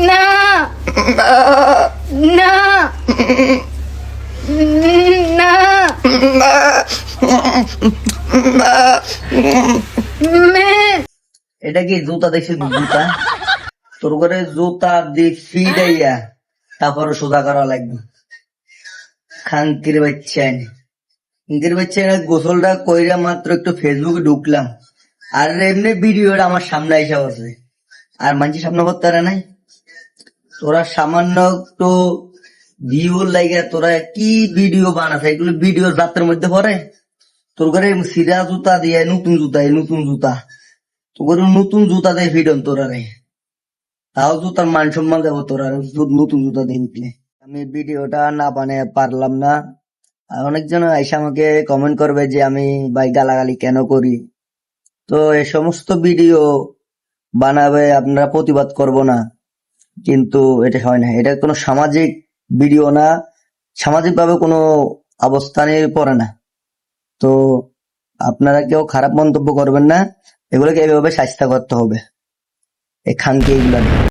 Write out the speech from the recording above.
না না না এটা কি জুতা দেখছিস? জুতা তোর ঘরে জুতা দিয়ে ফিডাইয়া তারপরে সোজা করা লাগবে। খাঙ্কির বাচ্চা খাঙ্কির বাচ্চা গোসলটা কইরা মাত্র একটু ফেসবুকে ঢুকলাম, আর এমনি ভিডিওটা আমার সামনে এসে আছে, আর মানুষের সামনে করতে পারে নাই। তোরা সামান্য একটু ভিউ লাগে তোরা কি ভিডিও বানাস? এগুলো ভিডিও রাতের মধ্যে পড়ে। তোর ঘরে সিরা জুতা দিয়ে নতুন জুতা তোর নতুন জুতা দিয়ে ফিডন তোরা রে, তাও জুতার মান সম্মান যাবো তোরা নতুন জুতা দিয়ে নিকলে। আমি ভিডিওটা না বানিয়ে পারলাম না, আর অনেকজন এসে আমাকে কমেন্ট করবে যে আমি ভাই গালাগালি কেন করি। তো এই সমস্ত ভিডিও বানাবে আপনারা প্রতিবাদ করব না, কিন্তু এটা হয় না। এটা কোনো সামাজিক ভিডিও না, সামাজিক ভাবে কোনো অবস্থানে পড়ে না। তো আপনারা কেউ খারাপ মন্তব্য করবেন না, এগুলোকে এইভাবে শাস্তি করতে হবে এই খানকে এগুলা।